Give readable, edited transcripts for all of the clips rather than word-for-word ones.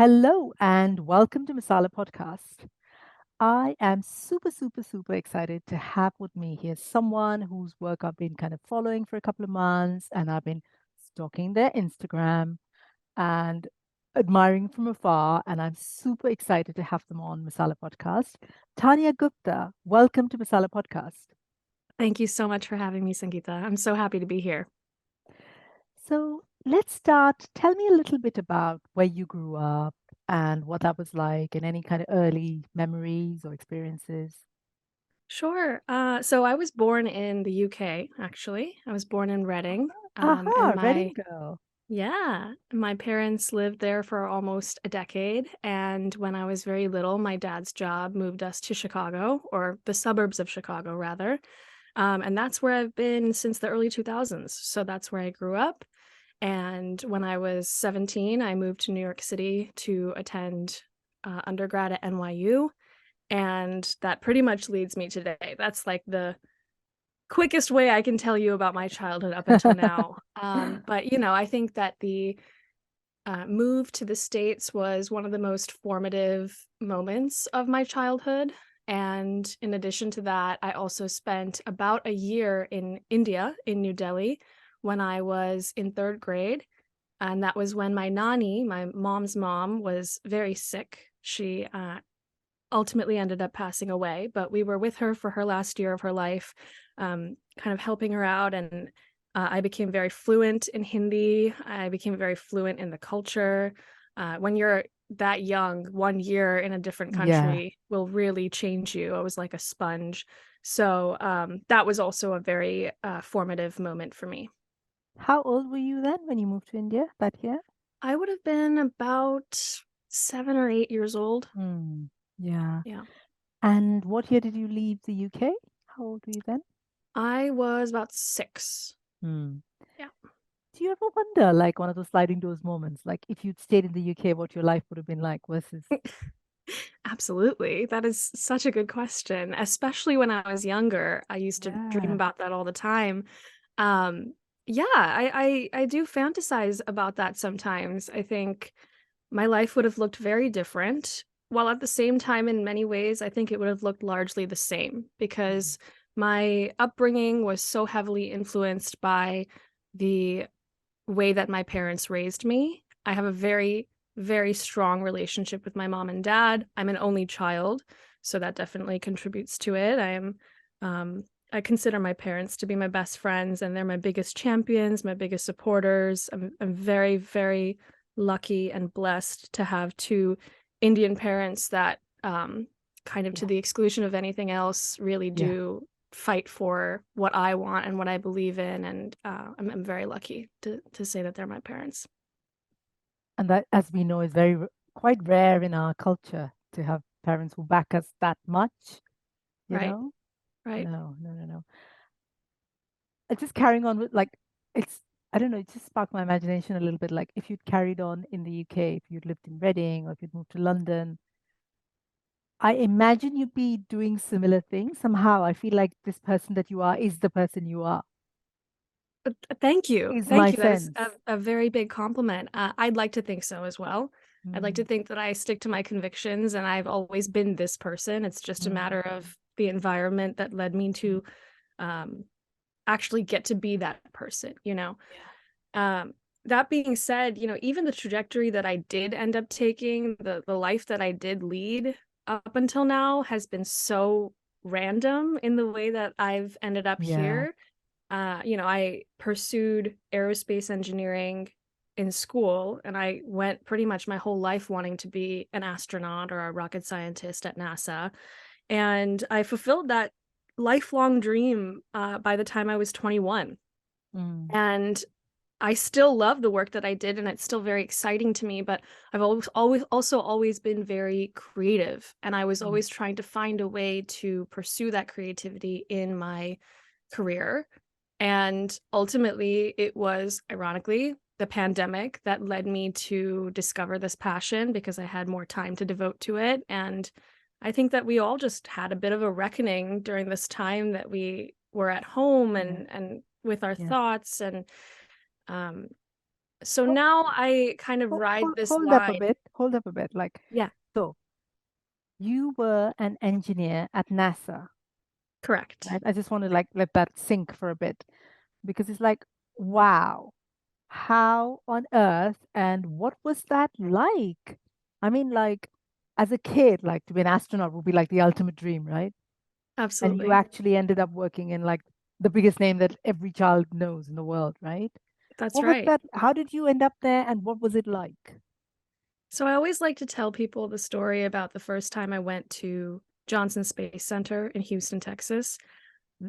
Hello and welcome to Masala Podcast. I am super, super, super excited to have with me here someone whose work I've been kind of following for a couple of months and I've been stalking their Instagram and admiring from afar. And I'm super excited to have them on Masala Podcast. Tanya Gupta, welcome to Masala Podcast. Thank you so much for having me, Sangeeta. I'm so happy to be here. So let's start. Tell me a little bit about where you grew up and what that was like and any kind of early memories or experiences. Sure. So I was born in the UK, actually. I was born in Reading. And Aha, Reading girl. my parents lived there for almost a decade. And when I was very little, my dad's job moved us to Chicago, or the suburbs of Chicago, rather. And that's where I've been since the early 2000s. So that's where I grew up. And when I was 17, I moved to New York City to attend undergrad at NYU. And that pretty much leads me today. That's like the quickest way I can tell you about my childhood up until now. But I think that the move to the States was one of the most formative moments of my childhood. And in addition to that, I also spent about a year in India, in New Delhi, when I was in third grade. And that was when my nani, my mom's mom, was very sick. She ultimately ended up passing away, but we were with her for her last year of her life, kind of helping her out. And I became very fluent in Hindi. I became very fluent in the culture. When you're that young, 1 year in a different Yeah. country will really change you. I was like a sponge. So that was also a very formative moment for me. How old were you then when you moved to India that year? I would have been about 7 or 8 years old. Hmm. Yeah. Yeah. And what year did you leave the UK? How old were you then? I was about 6. Hmm. Yeah. Do you ever wonder, like one of those sliding doors moments, like if you'd stayed in the UK, what your life would have been like versus, Absolutely. That is such a good question, especially when I was younger. I used to dream yeah. about that all the time. Um, yeah, I do fantasize about that sometimes. I think my life would have looked very different, while at the same time, in many ways, I think it would have looked largely the same because my upbringing was so heavily influenced by the way that my parents raised me. I have a very, very strong relationship with my mom and dad. I'm an only child, so that definitely contributes to it. Um, I consider my parents to be my best friends, and they're my biggest champions, my biggest supporters. I'm very, very lucky and blessed to have two Indian parents that kind of to Yeah. the exclusion of anything else really Yeah. do fight for what I want and what I believe in. And I'm very lucky to say that they're my parents. And that, as we know, is quite rare in our culture to have parents who back us that much, you Right. know? Right. No, no, no, no. Just carrying on with like, it's, I don't know, it just sparked my imagination a little bit. Like if you'd carried on in the UK, if you'd lived in Reading or if you'd moved to London, I imagine you'd be doing similar things. Somehow I feel like this person that you are is the person you are, Thank you. is my Thank you. That is sense. a very big compliment. I'd like to think so as well. I'd like to Mm, think that I stick to my convictions and I've always been this person. It's just a mm, matter of the environment that led me mm. to um, actually get to be that person. Yeah. Um, that being said, even the trajectory that I did end up taking, the life that I did lead up until now has been so random in the way that I've ended up Yeah. here. I pursued aerospace engineering in school, and I went pretty much my whole life wanting to be an astronaut or a rocket scientist at NASA. And I fulfilled that lifelong dream by the time I was 21. Mm, And I still love the work that I did, and it's still very exciting to me, but I've always been very creative, and I was mm. always trying to find a way to pursue that creativity in my career. And ultimately, it was ironically the pandemic that led me to discover this passion because I had more time to devote to it. And I think that we all just had a bit of a reckoning during this time that we were at home Yeah. and with our Yeah. thoughts. And um, So Ho- now I kind of ride this Hold up a line. bit. Hold up a bit. Like, Yeah, so you were an engineer at NASA, correct. right? I just want to like let that sink for a bit because it's like, wow, how on earth and what was that like? I mean, like, as a kid, like to be an astronaut would be like the ultimate dream, right? And you Absolutely. actually ended up working in like the biggest name that every child knows in the world, right? That's What was right. that? How did you end up there and what was it like? So I always like to tell people the story about the first time I went to Johnson Space Center in Houston, Texas.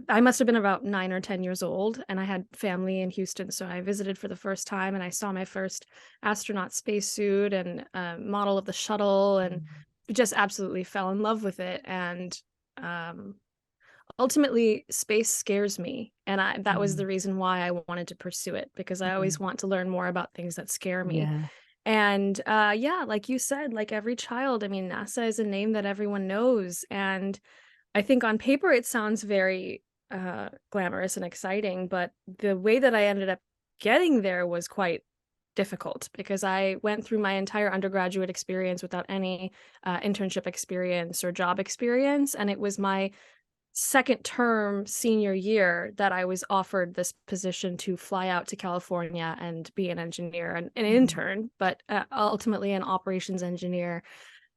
I must have been about 9 or 10 years old, and I had family in Houston, so I visited for the first time, and I saw my first astronaut spacesuit and a model of the shuttle, and Mm, just absolutely fell in love with it. And um, ultimately, space scares me, and that was mm, the reason why I wanted to pursue it, because I mm. always want to learn more about things that scare me. Yeah. And yeah, like you said, like every child, I mean, NASA is a name that everyone knows, and I think on paper it sounds very glamorous and exciting, but the way that I ended up getting there was quite difficult because I went through my entire undergraduate experience without any internship experience or job experience. And it was my second term senior year that I was offered this position to fly out to California and be an engineer and an Mm. intern, but ultimately an operations engineer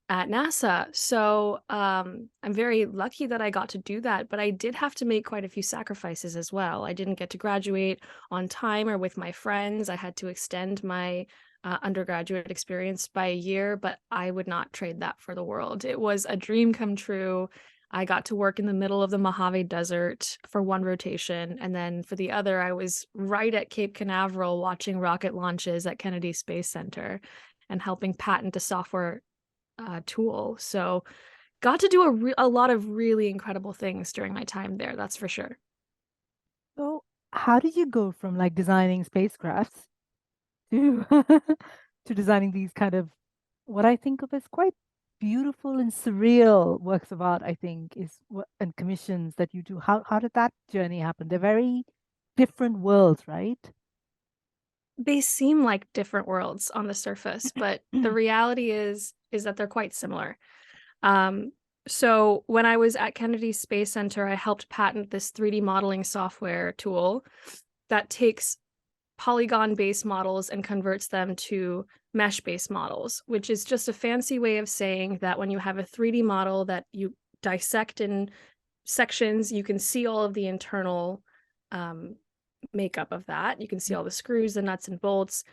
at NASA. So, I'm very lucky that I got to do that, but I did have to make quite a few sacrifices as well. I didn't get to graduate on time or with my friends. I had to extend my undergraduate experience by a year, but I would not trade that for the world. It was a dream come true. I got to work in the middle of the Mojave Desert for one rotation, and then for the other, I was right at Cape Canaveral watching rocket launches at Kennedy Space Center and helping patent a software tool. So got to do a lot of really incredible things during my time there, that's for sure. So how did you go from like designing spacecrafts to to designing these kind of what I think of as quite beautiful and surreal works of art, I think, is what and commissions that you do. How did that journey happen? They're very different worlds, right? They seem like different worlds on the surface, but the reality is that they're quite similar. Um, so when I was at Kennedy Space Center, I helped patent this 3D modeling software tool that takes polygon-based models and converts them to mesh-based models, which is just a fancy way of saying that when you have a 3D model that you dissect in sections, you can see all of the internal um, makeup of that. You can see all the screws, the nuts and bolts.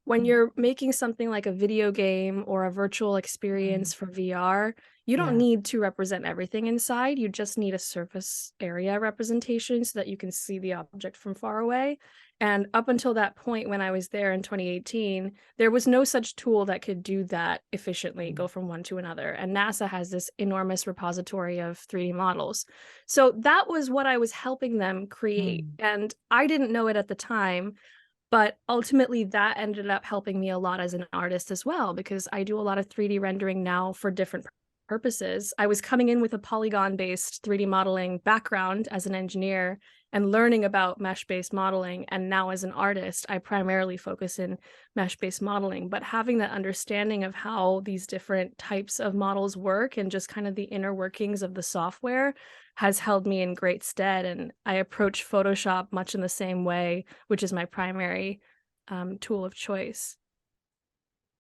When you're making something like a video game or a virtual Mm, experience for VR, you don't yeah. need to represent everything inside. You just need a surface area representation so that you can see the object from far away. And up until that point, when I was there in 2018, there was no such tool that could do that efficiently, Mm, go from one to another. And NASA has this enormous repository of 3D models. So that was what I was helping them create. mm, And I didn't know it at the time, but ultimately that ended up helping me a lot as an artist as well, because I do a lot of 3D rendering now for different purposes. I was coming in with a polygon-based 3D modeling background as an engineer and learning about mesh-based modeling. And now as an artist, I primarily focus in mesh-based modeling, but having that understanding of how these different types of models work and just kind of the inner workings of the software has held me in great stead. And I approach Photoshop much in the same way, which is my primary tool of choice.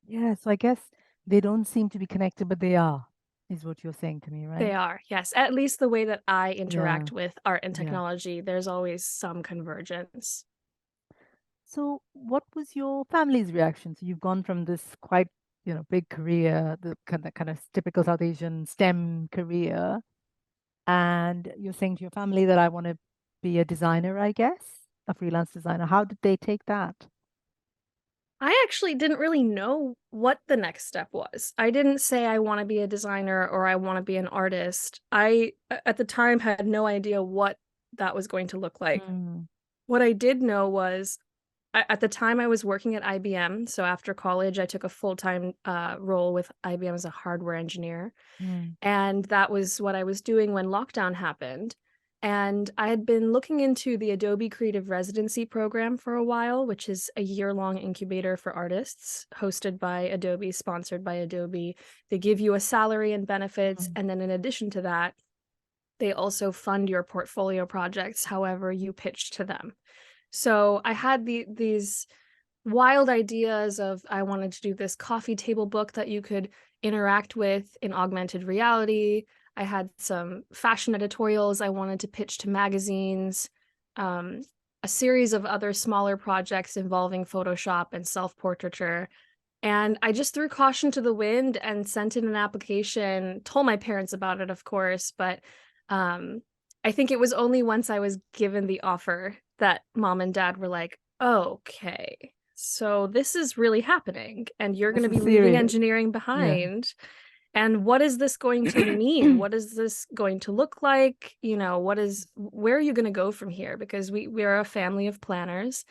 yeah. So I guess they don't seem to be connected, but they are, is what you're saying to me, They right? are, yes. At least the way that I Yeah. interact with art and Yeah. technology, there's always some convergence. So, what was your family's reaction? So, you've gone from this quite, big career, the kind of typical South Asian STEM career, and you're saying to your family that I want to be a designer, I guess, a freelance designer. How did they take that? I actually didn't really know what the next step was. I didn't say I want to be a designer or I want to be an artist. At the time, had no idea what that was going to look like. Mm, What I did know was at the time I was working at IBM. So after college, I took a full-time role with IBM as a hardware engineer. mm, And that was what I was doing when lockdown happened. And I had been looking into the Adobe Creative residency program for a while, which is a year-long incubator for artists hosted by Adobe, sponsored by Adobe. They give you a salary and benefits, Mm. and then in addition to that, they also fund your portfolio projects however you pitch to them. So I had these wild ideas of I wanted to do this coffee table book that you could interact with in augmented reality. I had some fashion editorials I wanted to pitch to magazines, um, a series of other smaller projects involving Photoshop and self-portraiture. And I just threw caution to the wind and sent in an application, told my parents about it, of course, but um, I think it was only once I was given the offer that mom and dad were like, okay, so this is really happening, and you're going This to is be leaving serious. engineering Yeah. behind. And what is this going to mean? What is this going to look like? Where are you going to go from here? Because we're a family of planners,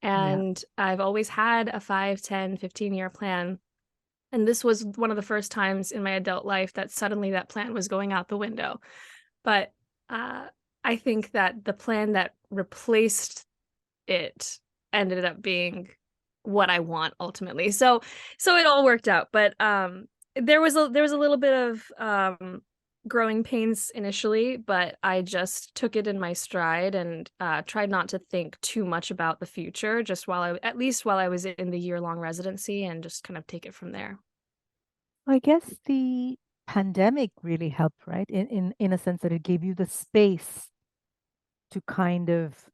Yeah. and I've always had a 5, 10, 15-year plan. And this was one of the first times in my adult life that suddenly that plan was going out the window. But uh, I think that the plan that replaced it ended up being what I want ultimately. So it all worked out. But there was a little bit of growing pains initially, but I just took it in my stride and tried not to think too much about the future, just at least while I was in the year-long residency, and just kind of take it from there. I guess the pandemic really helped, right? In a sense that it gave you the space to kind of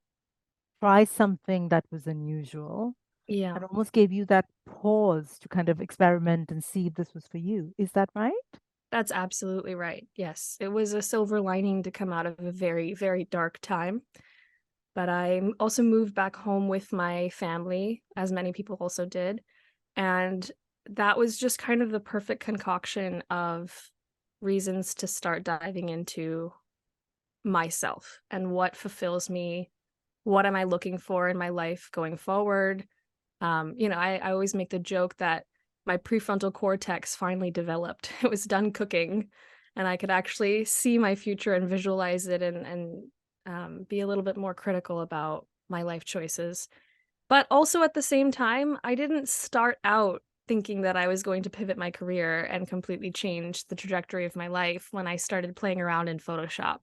try something that was unusual Yeah. and almost gave you that pause to kind of experiment and see if this was for you. Is that right? That's absolutely right. Yes, it was a silver lining to come out of a very, very dark time. But also moved back home with my family, as many people also did. And that was just kind of the perfect concoction of reasons to start diving into myself and what fulfills me. What am I looking for in my life going forward? I always make the joke that my prefrontal cortex finally developed. It was done cooking, and I could actually see my future and visualize it, and be a little bit more critical about my life choices. But also at the same time, I didn't start out thinking that I was going to pivot my career and completely change the trajectory of my life when I started playing around in Photoshop.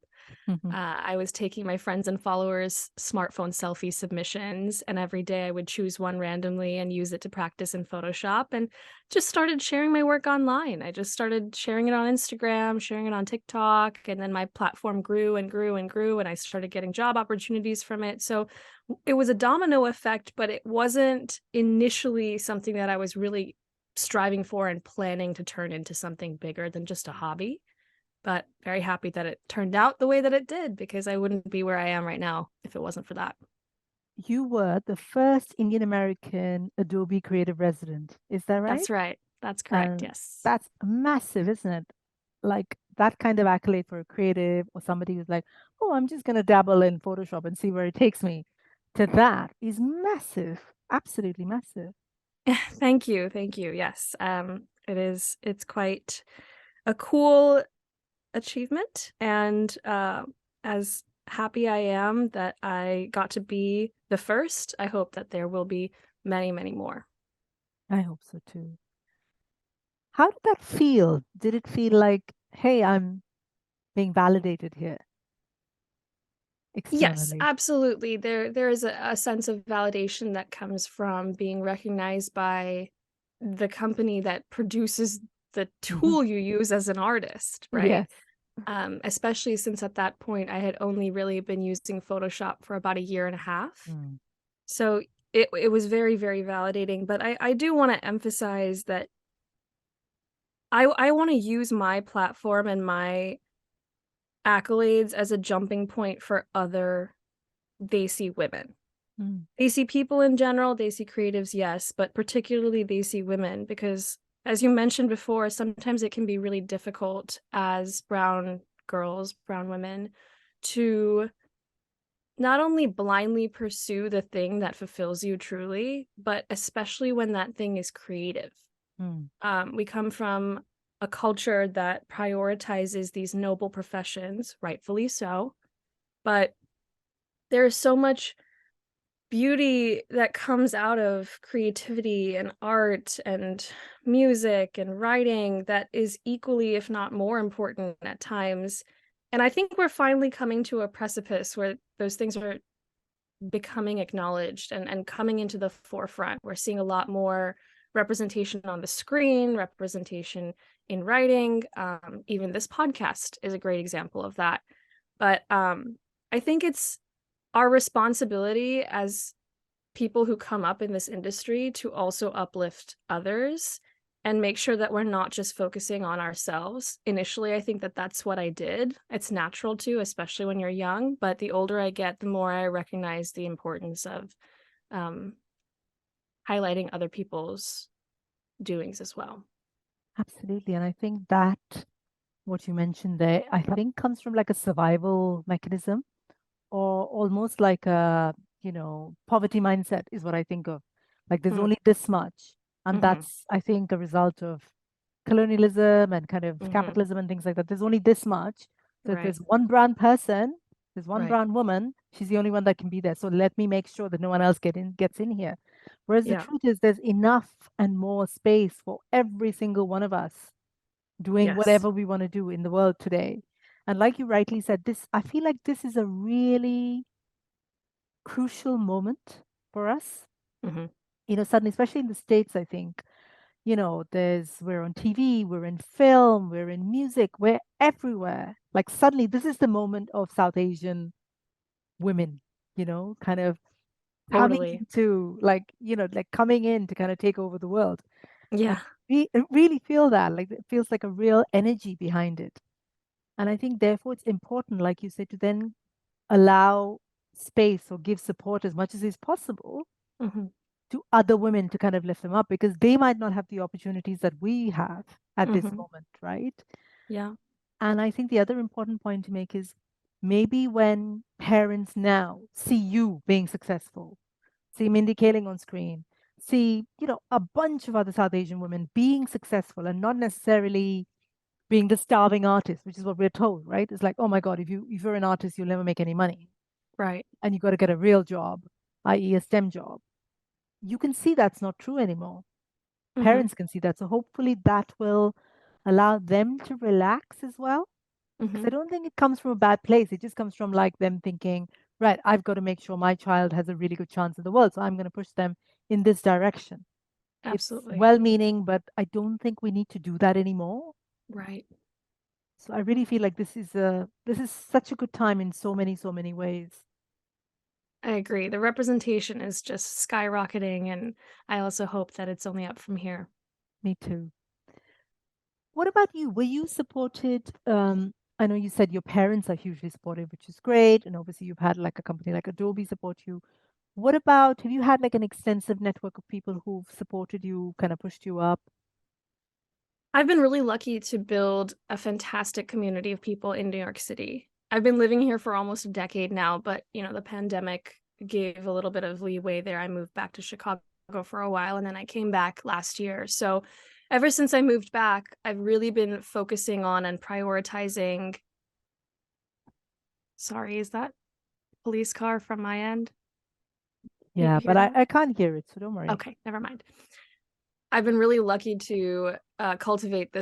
I was taking my friends and followers' smartphone selfie submissions, and every day I would choose one randomly and use it to practice in Photoshop, and just started sharing my work online. I just started sharing it on Instagram, sharing it on TikTok, and then my platform grew and grew and grew, and I started getting job opportunities from it. So it was a domino effect, but it wasn't initially something that I was really striving for and planning to turn into something bigger than just a hobby. But very happy that it turned out the way that it did, because I wouldn't be where I am right now if it wasn't for that. You were the first Indian American Adobe Creative resident. Is that right? That's right. That's correct. And Yes. that's massive, isn't it? Like that kind of accolade for a creative or somebody who's like, oh, I'm just going to dabble in Photoshop and see where it takes me, to that is massive. Absolutely massive. Thank you. Thank you. Yes. It's quite a cool achievement, and as happy I am that I got to be the first, I hope that there will be many, many more. I hope so too. How did that feel? Did it feel like, hey, I'm being validated here Yes, externally? absolutely. There is a sense of validation that comes from being recognized by the company that produces the Mhm. tool you use as an artist, right? Yes. Especially since at that point I had only really been using Photoshop for about a year and a half. Mm. So it was very, very validating. But I do want to emphasize that I want to use my platform and my accolades as a jumping point for other Desi women. Mm. Desi people in general, Desi creatives, yes, but particularly Desi women, because as you mentioned before, sometimes it can be really difficult as brown girls, brown women, to not only blindly pursue the thing that fulfills you truly, but especially when that thing is creative. Mm. We come from a culture that prioritizes these noble professions, rightfully so, but there's so much beauty that comes out of creativity and art and music and writing that is equally, if not more important at times. And I think we're finally coming to a precipice where those things are becoming acknowledged and coming into the forefront. We're seeing a lot more representation on the screen, representation in writing. Even this podcast is a great example of that. But I think it's our responsibility as people who come up in this industry to also uplift others and make sure that we're not just focusing on ourselves. Initially, I think that that's what I did. It's natural to, especially when you're young, but the older I get, the more I recognize the importance of um, highlighting other people's doings as well. Absolutely. And I think that what you mentioned there, I think comes from like a survival mechanism or almost like a, poverty mindset is what I think of. Like there's Mm, only this much. And mm-hmm, that's, I think, a result of colonialism and kind of mm-hmm. capitalism and things like that. There's only this much. So if Right, there's one brown person, there's one right. brown woman, she's the only one that can be there. So let me make sure that no one else gets in here. Whereas the Yeah, truth is there's enough and more space for every single one of us doing yes. whatever we want to do in the world today. And like you rightly said, this I feel like this is a really crucial moment for us. Mm-hmm, Suddenly, especially in the States, I think, we're on TV, we're in film, we're in music, we're everywhere. Like suddenly this is the moment of South Asian women, kind of coming totally. into like coming in to kind of take over the world. And Yeah. we really feel that, like it feels like a real energy behind it. And I think therefore it's important, like you said, to then allow space or give support as much as is possible Mm-hmm, to other women to kind of lift them up because they might not have the opportunities that we have at this mm-hmm. moment, right? Yeah. And I think the other important point to make is maybe when parents now see you being successful, see Mindy Kaling on screen, see, a bunch of other South Asian women being successful and not necessarily being the starving artist, which is what we're told, right? It's like, oh my God, if you're an artist, you'll never make any money. Right. And you got to get a real job, i.e., a STEM job. You can see that's not true anymore. Mm-hmm, Parents can see that. So hopefully that will allow them to relax as well. Because mm-hmm. I don't think it comes from a bad place. It just comes from like them thinking, right, I've got to make sure my child has a really good chance in the world. So I'm going to push them in this direction. It's Absolutely. well meaning, but I don't think we need to do that anymore. Right. So I really feel like this is such a good time in so many ways. I agree. The representation is just skyrocketing, and I also hope that it's only up from here. Me too. What about you? Were you supported? I know you said your parents are hugely supportive, which is great, and obviously you've had like a company like Adobe support you. What about, have you had like an extensive network of people who've supported you, kind of pushed you up? I've been really lucky to build a fantastic community of people in New York City. I've been living here for almost a decade now, but the pandemic gave a little bit of leeway there. I moved back to Chicago for a while and then I came back last year. So ever since I moved back, I've really been focusing on and prioritizing. Sorry, is that police car from my end? You Yeah, hear but I, that? I can't hear it, so don't worry. Okay, never mind. I've been really lucky to cultivate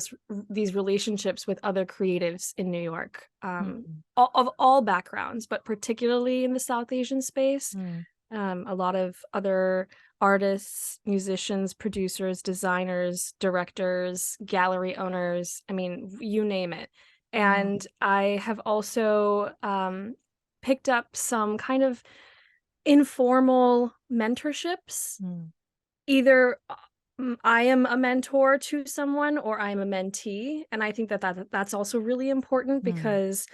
these relationships with other creatives in New York, Mm, of all backgrounds, but particularly in the South Asian space. mm, A lot of other artists, musicians, producers, designers, directors, gallery owners. I mean, you name it. mm, And I have also picked up some kind of informal mentorships. mm, Either I am a mentor to someone or I'm a mentee, and I think that's also really important mm, because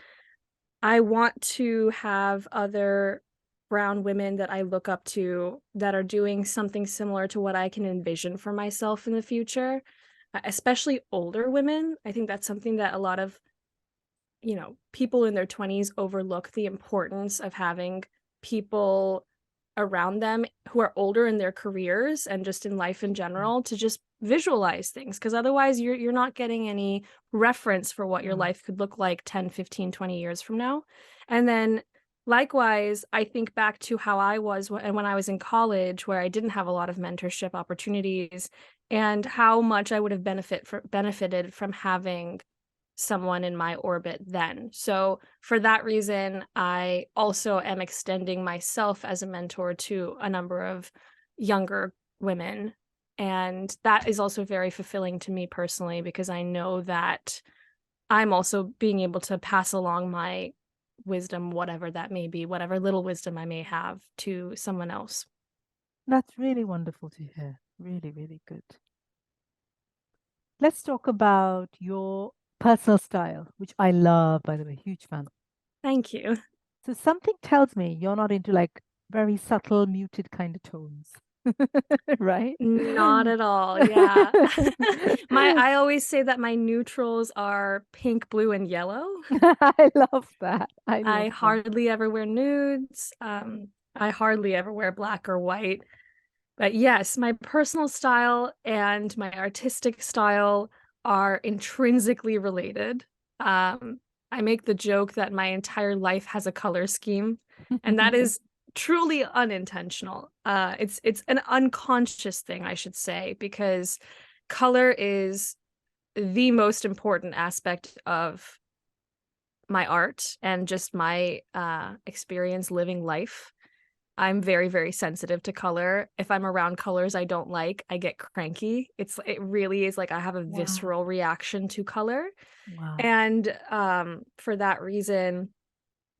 I want to have other brown women that I look up to that are doing something similar to what I can envision for myself in the future, especially older women. I think that's something that a lot of, people in their 20s overlook the importance of having people around them who are older in their careers and just in life in mm, general to just visualize things because otherwise you're not getting any reference for what your mm, life could look like 10, 15, 20 years from now. And then Likewise, I think back to how I was when I was in college, where I didn't have a lot of mentorship opportunities, and how much I would have benefited from having someone in my orbit then. So for that reason, I also am extending myself as a mentor to a number of younger women. And that is also very fulfilling to me personally, because I know that I'm also being able to pass along my wisdom, whatever that may be, whatever little wisdom I may have, to someone else. That's really wonderful to hear. Really, really good. Let's talk about your personal style, which I love, by the way, huge fan. Thank you. So something tells me you're not into like very subtle, muted kind of tones, right? Not at all. Yeah. I always say that my neutrals are pink, blue, and yellow. I love that. I I love that. hardly ever wear nudes. I hardly ever wear black or white. But yes, my personal style and my artistic style are intrinsically related. Um, I make the joke that my entire life has a color scheme, and that is truly unintentional. It's an unconscious thing, I should say, because color is the most important aspect of my art and just my experience living life. I'm very, very sensitive to color. If I'm around colors I don't like, I get cranky. It really is like I have a Wow. visceral reaction to color. Wow. And for that reason,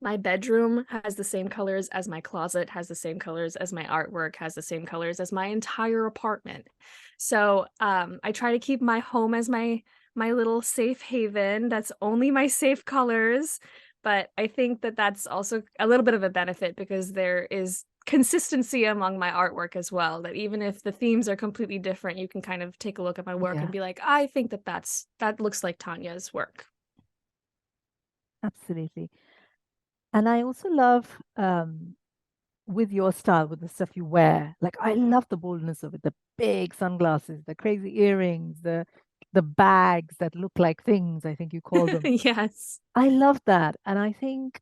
my bedroom has the same colors as my closet, has the same colors as my artwork, has the same colors as my entire apartment. So I try to keep my home as my little safe haven. That's only my safe colors. But I think that that's also a little bit of a benefit, because there is consistency among my artwork as well. That even if the themes are completely different, you can kind of take a look at my work and Yeah, be like, I think that looks like Tanya's work. absolutely. And I also love with your style, with the stuff you wear. Like I love the boldness of it, the big sunglasses, the crazy earrings, the bags that look like things, I think you call them. Yes. I love that. And I think,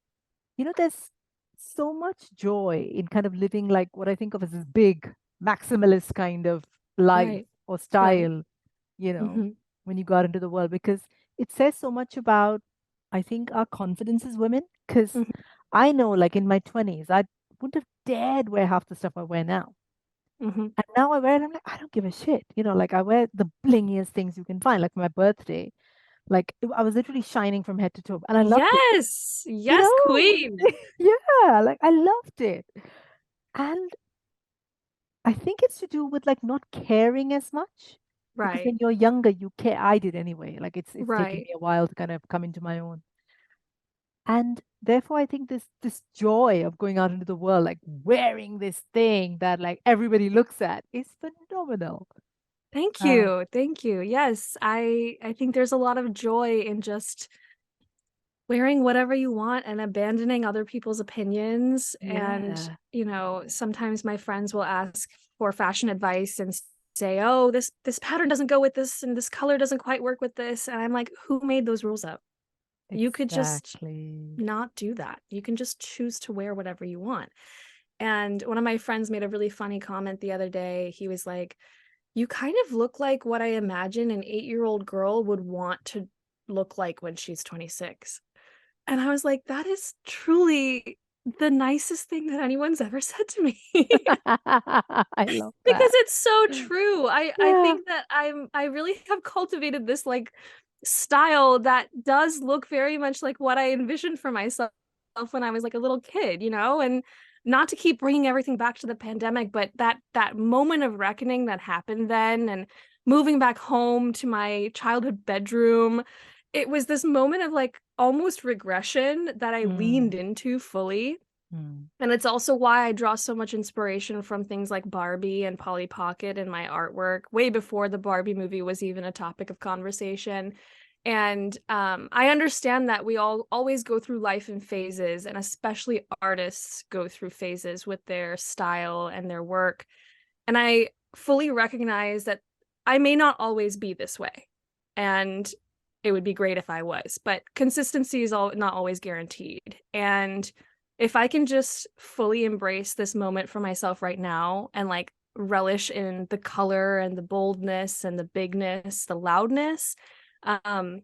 there's so much joy in kind of living like what I think of as this big maximalist kind of life Right. or Right. style, you know, Hmm. when you go out into the world, because it says so much about, I think, our confidence as women. Because Hmm. I know, like in my 20s, I wouldn't have dared wear half the stuff I wear now. Hmm. And now I wear it, I'm like, I don't give a shit. Like I wear the blingiest things you can find, like for my birthday. Like I was literally shining from head to toe, and I loved it. Yes. You Yes, know, queen. yeah, like I loved it. And I think it's to do with like not caring as much, because Right. when you're younger, you care. I did anyway. Like it's taken Right. me a while to kind of come into my own. And therefore, I think this joy of going out into the world, like wearing this thing that like everybody looks at, is phenomenal. Thank Uh, you. Thank you. Yes, I think there's a lot of joy in just wearing whatever you want and abandoning other people's opinions. And, yeah, sometimes my friends will ask for fashion advice and say, "Oh, this pattern doesn't go with this and this color doesn't quite work with this." And I'm like, "Who made those rules up? You could just exactly. not do that. You can just choose to wear whatever you want." And one of my friends made a really funny comment the other day. He was like, "You kind of look like what I imagine an 8-year-old girl would want to look like when she's 26." And I was like, "That is truly the nicest thing that anyone's ever said to me." I love Because that. it's so true. I Yeah, think that I really have cultivated this, like, style that does look very much like what I envisioned for myself when I was, like, a little kid, and not to keep bringing everything back to the pandemic, but that moment of reckoning that happened then, and moving back home to my childhood bedroom, it was this moment of, like, almost regression that I leaned mm, into fully. mm, And it's also why I draw so much inspiration from things like Barbie and Polly Pocket in my artwork, way before the Barbie movie was even a topic of conversation. And I understand that we all always go through life in phases, and especially artists go through phases with their style and their work. And I fully recognize that I may not always be this way. And it would be great if I was, but consistency is not always guaranteed. And if I can just fully embrace this moment for myself right now and like relish in the color and the boldness and the bigness, the loudness, um,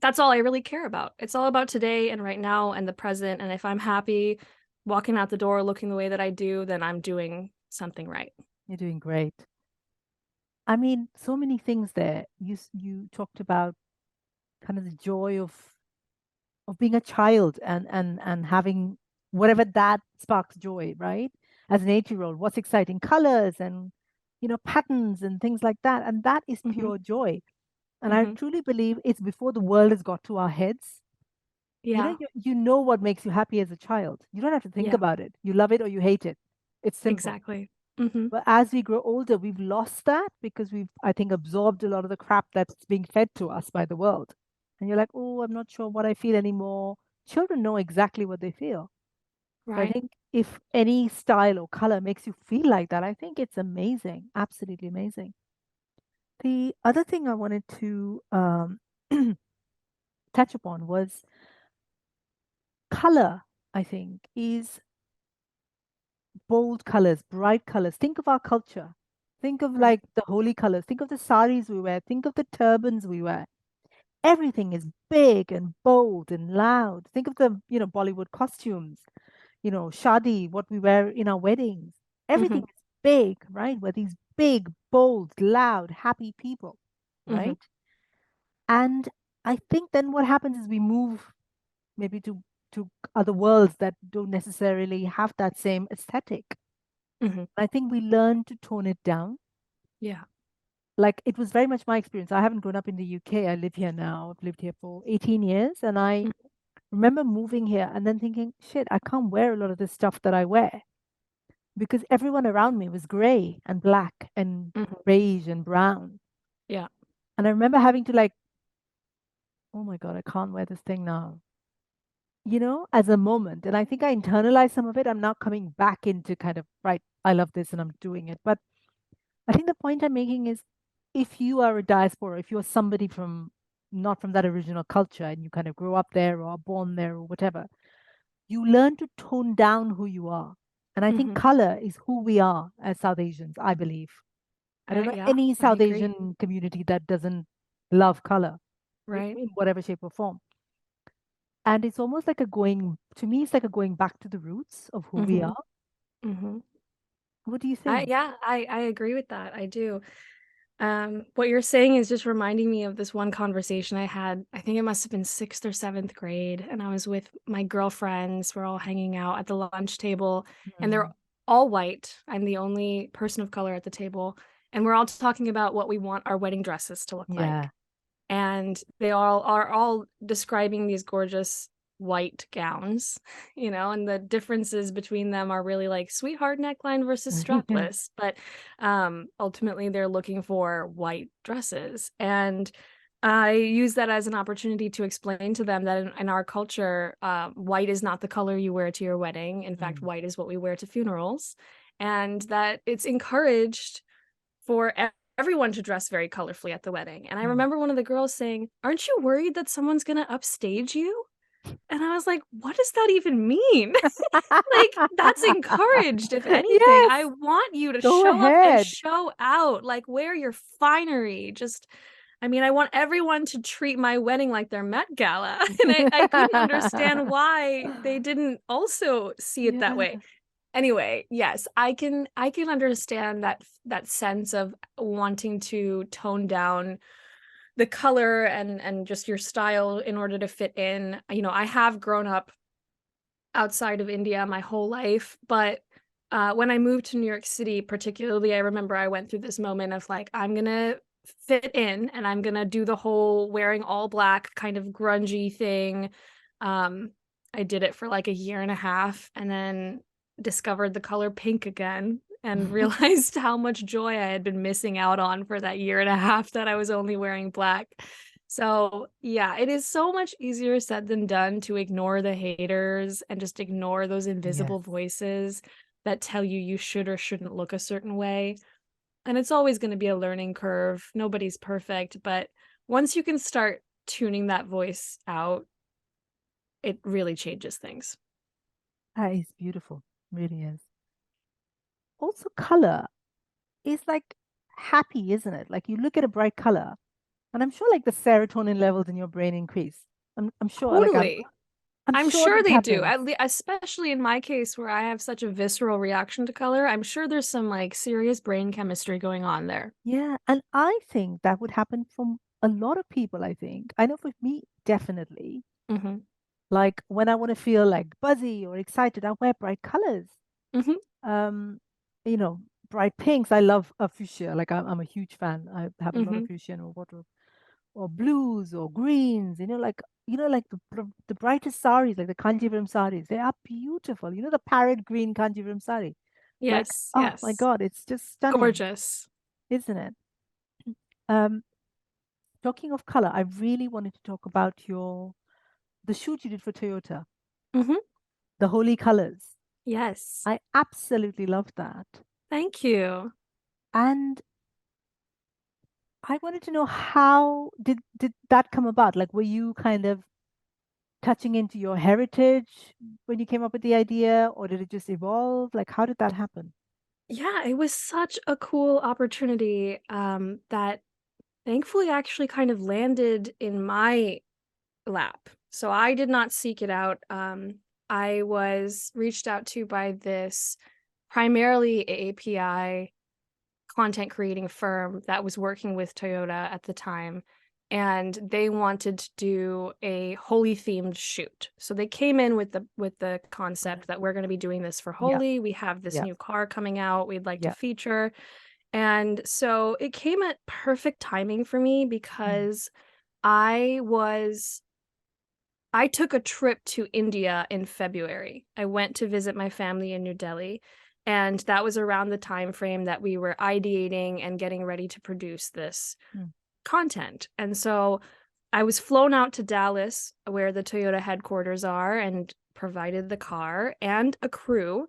that's all I really care about. It's all about today and right now and the present. And if I'm happy walking out the door looking the way that I do, then I'm doing something right. You're doing great. I mean, so many things there. You talked about kind of the joy of being a child and having whatever that sparks joy, right? As an 8-year old, what's exciting? Colors and patterns and things like that. And that is Hmm. pure joy. And I Hmm. truly believe it's before the world has got to our heads. Yeah. You know what makes you happy as a child. You don't have to think Yeah. about it. You love it or you hate it. It's simple. Exactly. Hmm. But as we grow older, we've lost that because we've, I think, absorbed a lot of the crap that's being fed to us by the world. And you're like, oh, I'm not sure what I feel anymore. Children know exactly what they feel. So I Right. think if any style or color makes you feel like that, I think it's amazing, absolutely amazing. The other thing I wanted to touch upon was color, I think, is bold colors, bright colors. Think of our culture. Think of Right. like the holy colors. Think of the saris we wear. Think of the turbans we wear. Everything is big and bold and loud. Think of the, Bollywood costumes, shadi, what we wear in our weddings. Hmm. Everything is big, right? We're these big, bold, loud, happy people, Hmm. right? And I think then what happens is we move maybe to other worlds that don't necessarily have that same aesthetic. Hmm. I think we learn to tone it down. Yeah. Like it was very much my experience. I haven't grown up in the UK. I live here now. I've lived here for 18 years. And I remember moving here and then thinking, shit, I can't wear a lot of this stuff that I wear because everyone around me was gray and black and Hmm. beige and brown. Yeah. And I remember having to like, oh my God, I can't wear this thing now, as a moment. And I think I internalized some of it. I'm now coming back into kind of, right, I love this and I'm doing it. But I think the point I'm making is if you are a diaspora, if you're somebody from not from that original culture and you kind of grow up there or are born there or whatever, you learn to tone down who you are. And I think Hmm. color is who we are as South Asians, I believe. I don't know Yeah, any I South agree. Asian community that doesn't love color Right. in whatever shape or form. And it's almost like to me, it's like a going back to the roots of who we Hmm. are. Hmm. What do you think? I agree with that. I do. What you're saying is just reminding me of this one conversation I had. I think it must have been sixth or seventh grade, and I was with my girlfriends. We're all hanging out at the lunch table, and they're Mm, all white. I'm the only person of color at the table, and we're all talking about what we want our wedding dresses to look like. yeah. And they all are all describing these gorgeous white gowns, and the differences between them are really like sweetheart neckline versus strapless, but ultimately they're looking for white dresses. And I use that as an opportunity to explain to them that in our culture, white is not the color you wear to your wedding. In fact, Mm, white is what we wear to funerals, and that it's encouraged for everyone to dress very colorfully at the wedding. And I mm. remember one of the girls saying, "Aren't you worried that someone's going to upstage you?" And I was like, "What does that even mean?" Like, that's encouraged, if anything. I Yes, want you to go show up and ahead. show out, like, wear your finery. Just, I mean, I want everyone to treat my wedding like their Met Gala. And I couldn't understand why they didn't also see it that way. Yeah. Anyway, yes, I can understand that sense of wanting to tone down the color and just your style in order to fit in. I have grown up outside of India my whole life, but when I moved to New York City, particularly, I remember I went through this moment of like, I'm gonna fit in and I'm gonna do the whole wearing all black kind of grungy thing. Um, I did it for like a year and a half and then discovered the color pink again and realized how much joy I had been missing out on for that year and a half that I was only wearing black. So, yeah, it is so much easier said than done to ignore the haters and just ignore those Yes. invisible voices that tell you you should or shouldn't look a certain way. And it's always going to be a learning curve. Nobody's perfect, but once you can start tuning that voice out, it really changes things. That is beautiful. Really is. Also, color is like happy, isn't it? Like you look at a bright color, and I'm sure like the serotonin levels in your brain increase. I'm sure, like Totally. I'm I'm sure sure that they do. happens. Especially in my case where I have such a visceral reaction to color, I'm sure there's some like serious brain chemistry going on there. Yeah, and I think that would happen from a lot of people, I think. I know for me, definitely. Hmm. Like when I want to feel like buzzy or excited, I wear bright colors. Hmm. Um, you know, bright pinks. I love a fuchsia. Like I'm a huge fan. I have a lot of Hmm. fuchsia in my wardrobe. Or blues or greens, like the brightest saris, like the Kanjivaram saris, they are beautiful. You know, the parrot green Kanjivaram sari. Like, Yes, oh my yes. God, it's just stunning, Gorgeous. isn't it? Um, Talking of color, I really wanted to talk about the shoot you did for Toyota, Hmm. the holy colors. Yes. I absolutely loved that. Thank you. And I wanted to know how did that come about? Like, were you kind of touching into your heritage when you came up with the idea, or did it just evolve? Like, how did that happen? Yeah, it was such a cool opportunity that thankfully actually kind of landed in my lap. So I did not seek it out. I was reached out to by this primarily API content creating firm that was working with Toyota at the time. And they wanted to do a Holi themed shoot. So they came in with the concept that we're going to be doing this for Yeah, Holi. We have this yeah, new car coming out we'd like to yeah. feature. And so it came at perfect timing for me Mm, because I was I took a trip to India in February. I went to visit my family in New Delhi, and that was around the time frame that we were ideating and getting ready to produce this mm, content. And so I was flown out to Dallas, where the Toyota headquarters are, and provided the car and a crew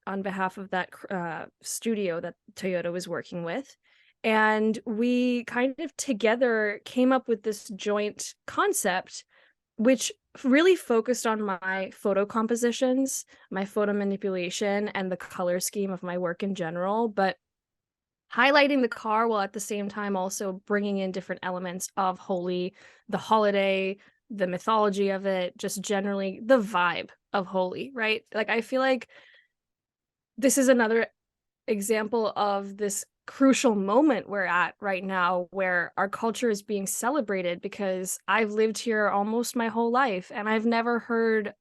on behalf of that studio that Toyota was working with. And we kind of together came up with this joint concept which really focused on my photo compositions, my photo manipulation, and the color scheme of my work in general, but highlighting the car while at the same time also bringing in different elements of Holi, the holiday, the mythology of it, just generally the vibe of Holi, right? Like, I feel like this is another example of this crucial moment we're at right now where our culture is being celebrated because I've lived here almost my whole life and I've never heard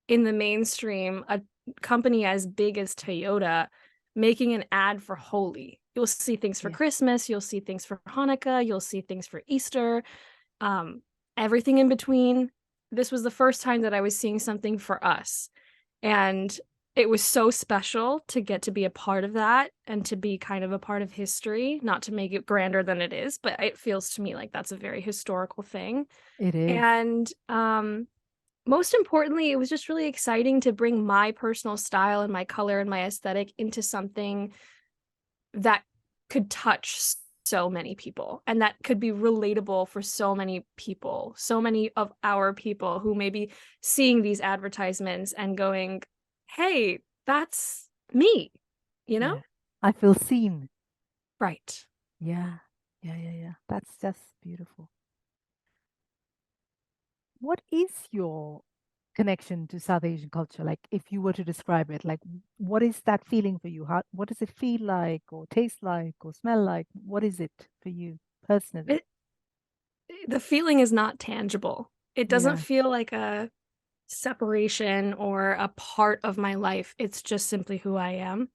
in the mainstream a company as big as Toyota making an ad for Holi. You'll see things for yeah, Christmas, you'll see things for Hanukkah, you'll see things for Easter, um, everything in between. This was the first time that I was seeing something for us. And it was so special to get to be a part of that and to be kind of a part of history, not to make it grander than it is, but it feels to me like that's a very historical thing. it is. And most importantly, it was just really exciting to bring my personal style and my color and my aesthetic into something that could touch so many people and that could be relatable for so many people, so many of our people who may be seeing these advertisements and going, hey, that's me, you know? Yeah. I feel seen. Right. Yeah, yeah, yeah, yeah. That's just beautiful. What is your connection to South Asian culture? Like, if you were to describe it, like, what is that feeling for you? What does it feel like, or taste like, or smell like? What is it for you personally? It, the feeling is not tangible. It doesn't Yeah, feel like a separation or a part of my life. It's just simply who I am.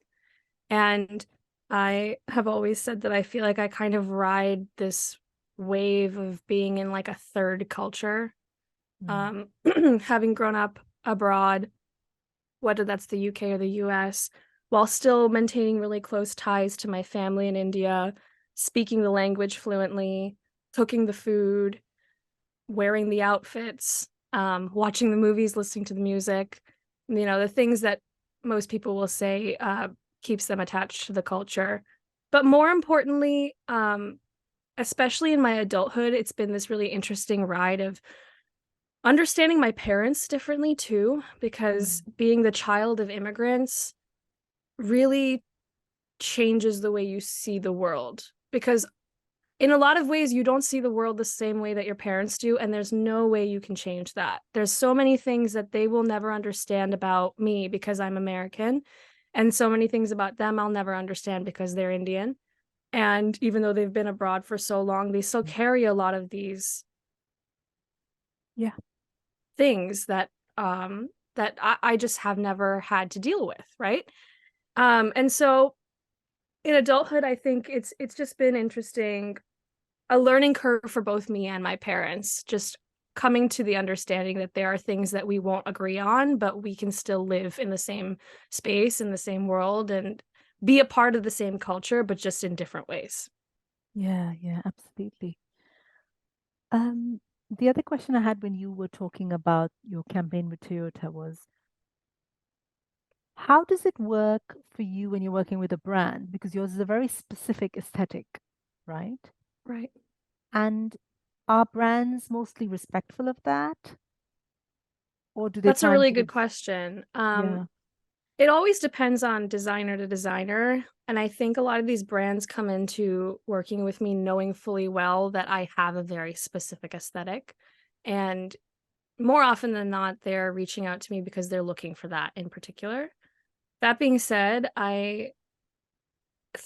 And I have always said that I feel like I kind of ride this wave of being in like a third culture. mm, Having grown up abroad, whether that's the UK or the US, while still maintaining really close ties to my family in India, speaking the language fluently, cooking the food, wearing the outfits, watching the movies, listening to the music, the things that most people will say keeps them attached to the culture. But more importantly, especially in my adulthood, it's been this really interesting ride of Understanding my parents differently too, because Mm. being the child of immigrants really changes the way you see the world. Because in a lot of ways, you don't see the world the same way that your parents do, and there's no way you can change that. There's so many things that they will never understand about me because I'm American, and so many things about them I'll never understand because they're Indian. And even though they've been abroad for so long, they still Mm. carry a lot of these Yeah. things that I just have never had to deal with, right? And so in adulthood, I think it's just been interesting, a learning curve for both me and my parents, just coming to the understanding that there are things that we won't agree on, but we can still live in the same space, in the same world, and be a part of the same culture, but just in different ways. Yeah, yeah, absolutely. Um, the other question I had when you were talking about your campaign with Toyota was, how does it work for you when you're working with a brand? Because yours is a very specific aesthetic, right? Right. And are brands mostly respectful of that, or do they That's a try and really sort good of, question. yeah, It always depends on designer to designer, and I think a lot of these brands come into working with me knowing fully well that I have a very specific aesthetic, and more often than not, they're reaching out to me because they're looking for that in particular. That being said,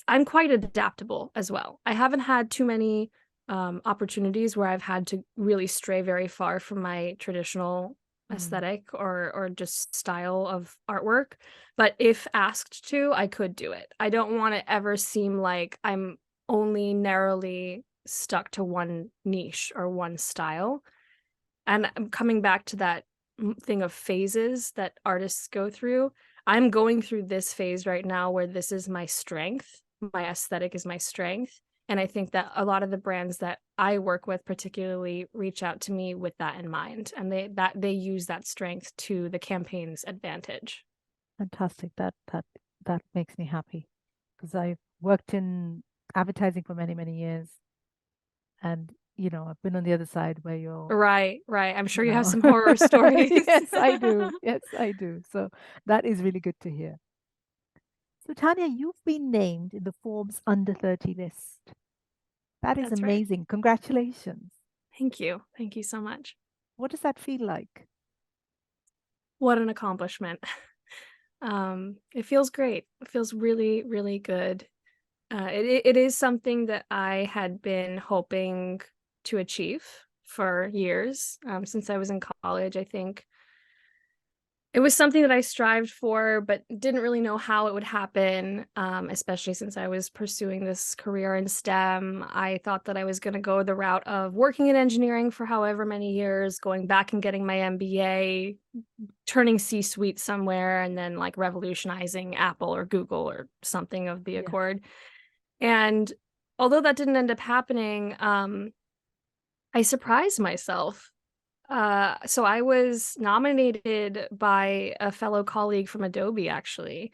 I'm quite adaptable as well. I haven't had too many opportunities where I've had to really stray very far from my traditional mm, aesthetic or just style of artwork. But if asked to, I could do it. I don't want to ever seem like I'm only narrowly stuck to one niche or one style. And I'm coming back to that thing of phases that artists go through. I'm going through this phase right now where this is my strength. My aesthetic is my strength. And I think that a lot of the brands that I work with particularly reach out to me with that in mind. And they use that strength to the campaign's advantage. fantastic. That makes me happy because I've worked in advertising for many, many years, and I've been on the other side where you're, Right, right. I'm sure you you have know, some horror stories. yes, I do. Yes, I do. So that is really good to hear. So Tanya, you've been named in the Forbes under 30 list. That is That's right. amazing. Congratulations. Thank you. Thank you so much. What does that feel like? What an accomplishment. It feels great. It feels really, really good. It is something that I had been hoping to achieve for years, since I was in college. I think it was something that I strived for, but didn't really know how it would happen, especially since I was pursuing this career in STEM. I thought that I was going to go the route of working in engineering for however many years, going back and getting my MBA, turning C-suite somewhere, and then like revolutionizing Apple or Google or something of the Yeah. accord. And although that didn't end up happening, I surprised myself. So I was nominated by a fellow colleague from Adobe, actually,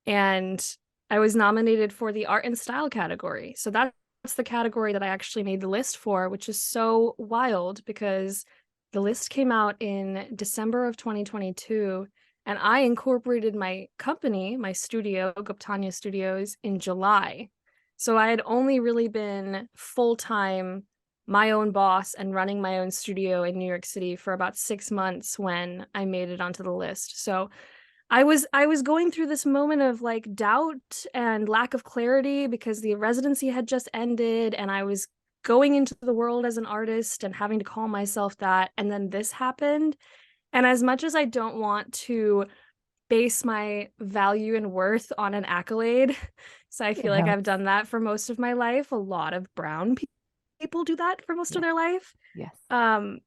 and I was nominated for the art and style category. So that's the category that I actually made the list for, which is so wild because the list came out in December of 2022, and I incorporated my company, my studio, Guptanya Studios, in July. So I had only really been full-time my own boss and running my own studio in New York City for about 6 months when I made it onto the list. So I was going through this moment of like doubt and lack of clarity because the residency had just ended and I was going into the world as an artist and having to call myself that. And then this happened. And as much as I don't want to base my value and worth on an accolade, so I It feel like I've helps. done that for most of my life. A lot of brown people do that for most of Yes. their life. Yes. Um,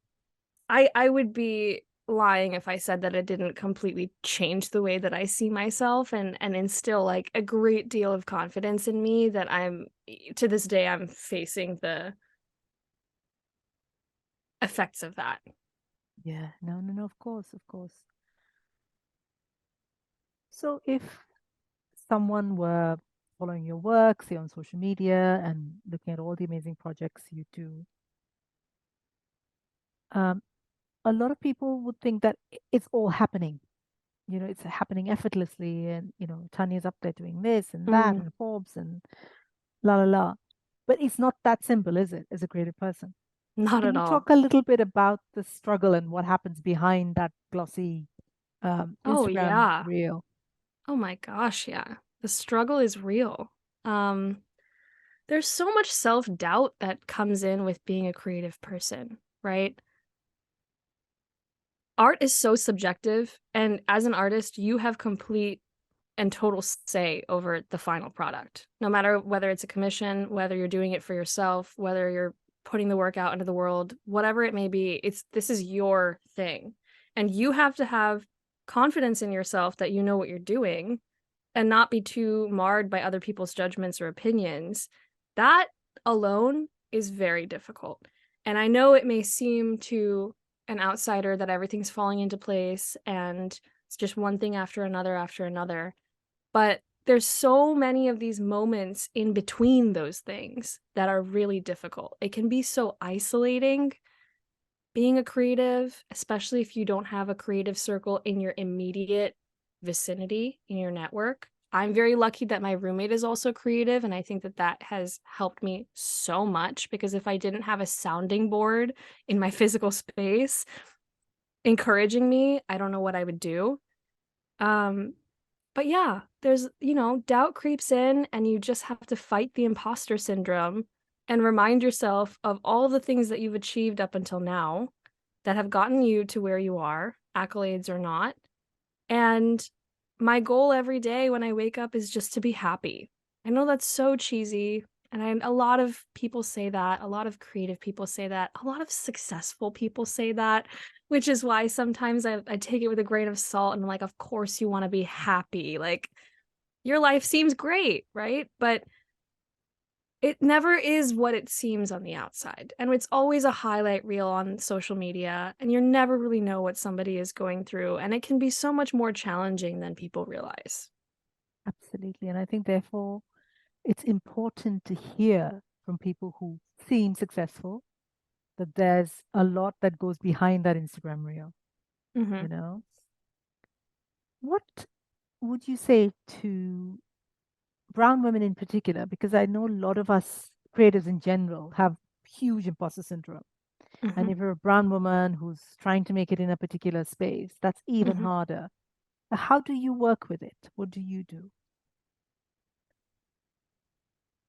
I would be lying if I said that it didn't completely change the way that I see myself and instill like a great deal of confidence in me that I'm to this day I'm facing the effects of that. Yeah. No, no, no, of course, of course. So if someone were following your work, say on social media, and looking at all the amazing projects you do, um, a lot of people would think that it's all happening. It's happening effortlessly, and Tanya's up there doing this and that, Mm, and Forbes and la la la. But it's not that simple, is it, as a creative person? not Can at you all. talk a little bit about the struggle and what happens behind that glossy Oh, Instagram yeah. reel? Oh my gosh, yeah. The struggle is real. Um, there's so much self-doubt that comes in with being a creative person, right? Art is so subjective, and as an artist, you have complete and total say over the final product. No matter whether it's a commission, whether you're doing it for yourself, whether you're putting the work out into the world, whatever it may be, this is your thing. And you have to have confidence in yourself that you know what you're doing and not be too marred by other people's judgments or opinions. That alone is very difficult. And I know it may seem to an outsider that everything's falling into place and it's just one thing after another. But there's so many of these moments in between those things that are really difficult. It can be so isolating being a creative, especially if you don't have a creative circle in your immediate vicinity, in your network. I'm very lucky that my roommate is also creative, and I think that that has helped me so much because if I didn't have a sounding board in my physical space encouraging me, I don't know what I would do. Um, but yeah, doubt creeps in and you just have to fight the imposter syndrome and remind yourself of all the things that you've achieved up until now that have gotten you to where you are, accolades or not. And my goal every day when I wake up is just to be happy. I know that's so cheesy. And a lot of people say that, a lot of creative people say that, a lot of successful people say that, which is why sometimes I take it with a grain of salt and I'm like, of course you want to be happy. Like, your life seems great, right? But it never is what it seems on the outside. And it's always a highlight reel on social media, and you never really know what somebody is going through. And it can be so much more challenging than people realize. Absolutely. And I think, therefore, it's important to hear from people who seem successful that there's a lot that goes behind that Instagram reel, Hmm. you know? What would you say to brown women in particular? Because I know a lot of us creatives in general have huge imposter syndrome. And Hmm. if you're a brown woman who's trying to make it in a particular space, that's even Hmm. harder. How do you work with it? What do you do?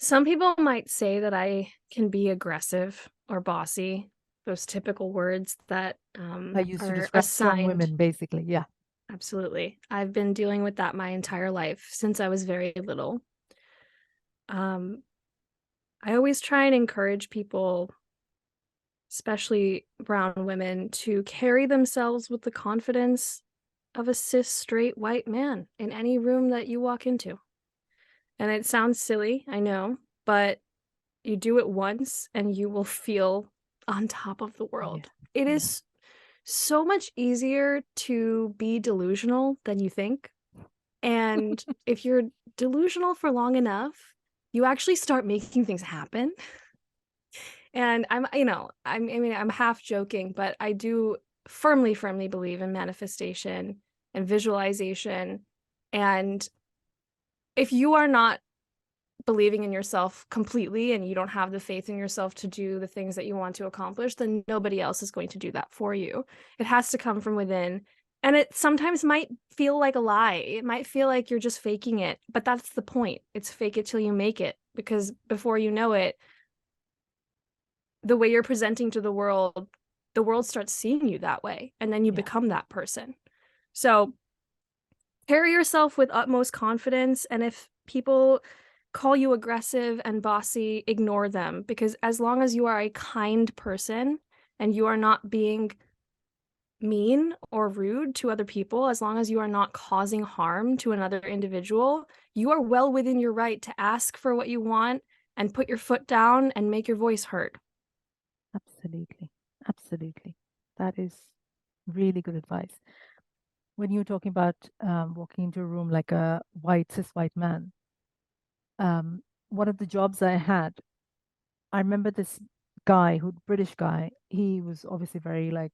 Some people might say that I can be aggressive or bossy, those typical words that I used to are describe strong assigned. women, basically. Yeah. Absolutely. I've been dealing with that my entire life since I was very little. Um, I always try and encourage people, especially brown women, to carry themselves with the confidence of a cis straight white man in any room that you walk into. And it sounds silly, I know, but you do it once and you will feel on top of the Yeah. world. It Yeah. is so much easier to be delusional than you think. And if you're delusional for long enough, you actually start making things happen. And I'm half joking, but I do firmly, firmly believe in manifestation and visualization. And if you are not believing in yourself completely and you don't have the faith in yourself to do the things that you want to accomplish, then nobody else is going to do that for you. It has to come from within. And it sometimes might feel like a lie. It might feel like you're just faking it, but that's the point. It's fake it till you make it, because before you know it, the way you're presenting to the world starts seeing you that way, and then you Yeah. become that person. So carry yourself with utmost confidence, and if people call you aggressive and bossy, ignore them, because as long as you are a kind person and you are not being mean or rude to other people, as long as you are not causing harm to another individual, you are well within your right to ask for what you want and put your foot down and make your voice heard. Absolutely. Absolutely. That is really good advice. When you were talking about walking into a room like a cis white man, one of the jobs I had, I remember this guy, British guy, he was obviously very like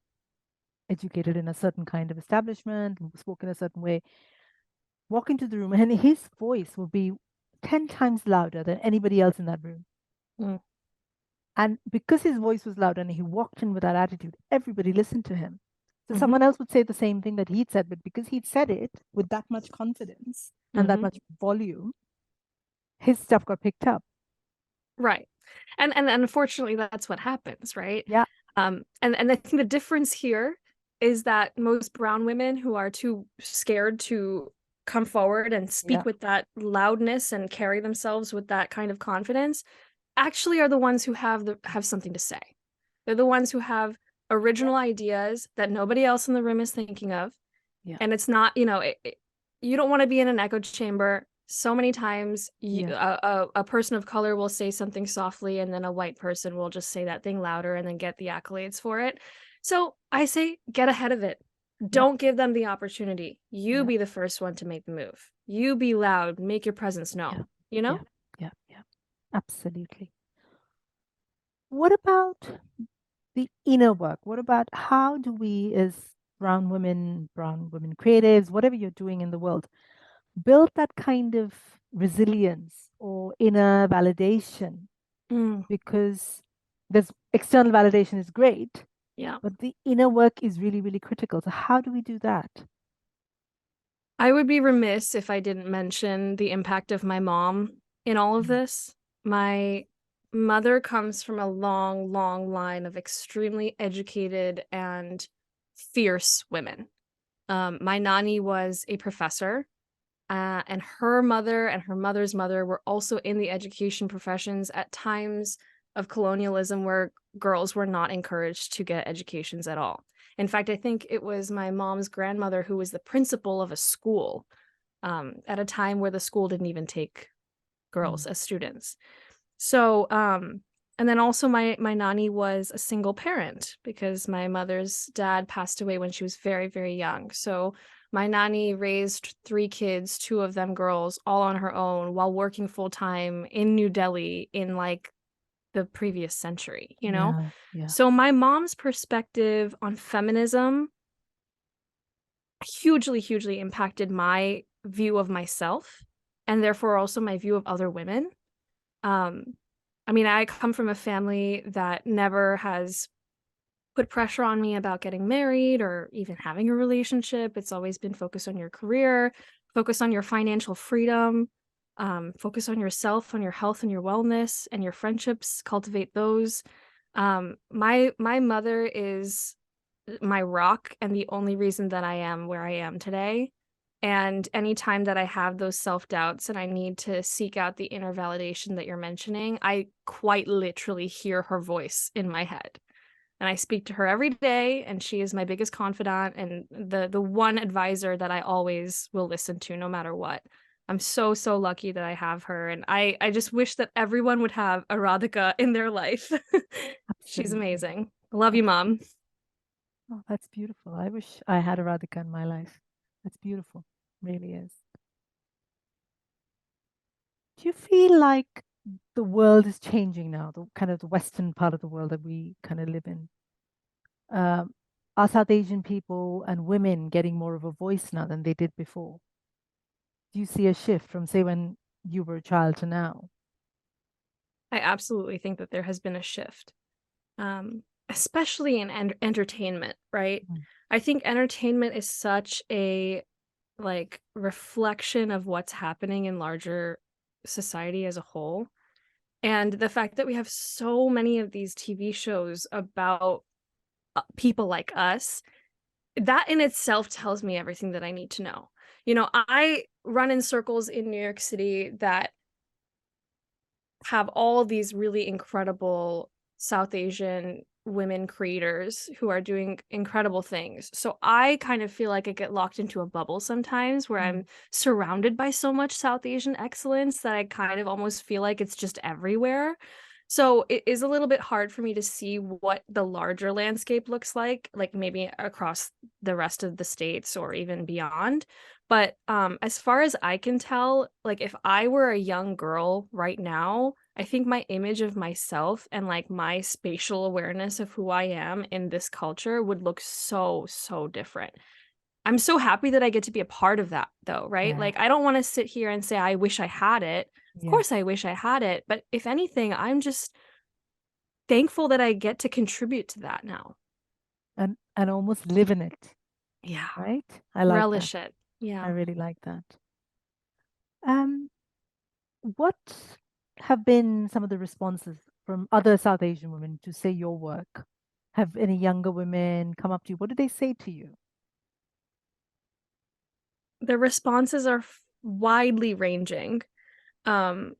educated in a certain kind of establishment, spoke in a certain way, walk into the room and his voice will be 10 times louder than anybody else in that room. Mm. And because his voice was loud and he walked in with that attitude, everybody listened to him. So Mm-hmm. someone else would say the same thing that he'd said, but because he'd said it with that much confidence and that Mm-hmm. much volume, his stuff got picked up. Right. And unfortunately that's what happens, right? Yeah. And I think the difference here is that most brown women who are too scared to come forward and Yeah. speak with that loudness and carry themselves with that kind of confidence actually are the ones who have something to say. They're the ones who have Yeah. original ideas that nobody else in the room is thinking of. Yeah. And it's not, you don't want to be in an echo chamber. So many times Yeah. a person of color will say something softly and then a white person will just say that thing louder and then get the accolades for it. So I say get ahead of it. Yeah. Don't give them the opportunity. You Yeah. be the first one to make the move. You be loud, make your presence Yeah. known, Yeah. Yeah. Yeah. Absolutely. What about the inner work? What about how do we, as brown women creatives, whatever you're doing in the world, build that kind of resilience or inner validation? Mm, Because there's external validation is great, yeah. but the inner work is really, really critical. So how do we do that? I would be remiss if I didn't mention the impact of my mom in all of Mm. this. My mother comes from a long, long line of extremely educated and fierce women. My nanny was a professor, and her mother and her mother's mother were also in the education professions at times of colonialism where girls were not encouraged to get educations at all. In fact, I think it was my mom's grandmother who was the principal of a school at a time where the school didn't even take girls Mm. as students. So, and then also my nanny was a single parent because my mother's dad passed away when she was very, very young. So my nanny raised 3 kids, 2 of them girls, all on her own while working full time in New Delhi in like the previous century, you know? Yeah, yeah, So my mom's perspective on feminism hugely, hugely impacted my view of myself and therefore also my view of other women. Um, I mean, I come from a family that never has put pressure on me about getting married or even having a relationship. It's always been focused on your career, focus on your financial freedom, focus on yourself, on your health and your wellness and your friendships, cultivate those. My mother is my rock and the only reason that I am where I am today. And anytime that I have those self-doubts and I need to seek out the inner validation that you're mentioning, I quite literally hear her voice in my head. And I speak to her every day, and she is my biggest confidant and the one advisor that I always will listen to no matter what. I'm so, so lucky that I have her. And I just wish that everyone would have a Radhika in their life. She's absolutely. amazing. Love you, Mom. Oh, that's beautiful. I wish I had a Radhika in my life. That's beautiful. Really is. Do you feel like the world is changing now, the kind of the Western part of the world that we kind of live in? Um, are South Asian people and women getting more of a voice now than they did before? Do you see a shift from, say, when you were a child to now? I absolutely think that there has been a shift, especially in entertainment, right? Mm. I think entertainment is such a like reflection of what's happening in larger society as a whole. And the fact that we have so many of these TV shows about people like us, that in itself tells me everything that I need to know. I run in circles in New York City that have all of these really incredible South Asian women creators who are doing incredible things. So I kind of feel like I get locked into a bubble sometimes where I'm Mm. surrounded by so much South Asian excellence that I kind of almost feel like it's just everywhere. So it is a little bit hard for me to see what the larger landscape looks like maybe across the rest of the states or even beyond. But as far as I can tell, like if I were a young girl right now, I think my image of myself and like my spatial awareness of who I am in this culture would look so, so different. I'm so happy that I get to be a part of that though, right? Yeah. Like I don't want to sit here and say I wish I had it. Of Yes. course I wish I had it, but if anything, I'm just thankful that I get to contribute to that now. And almost live in it, Yeah. right? I like that. Relish it. I Yeah. really like that. Um, what have been some of the responses from other South Asian women to say your work? Have any younger women come up to you? What do they say to you? The responses are widely ranging. Um,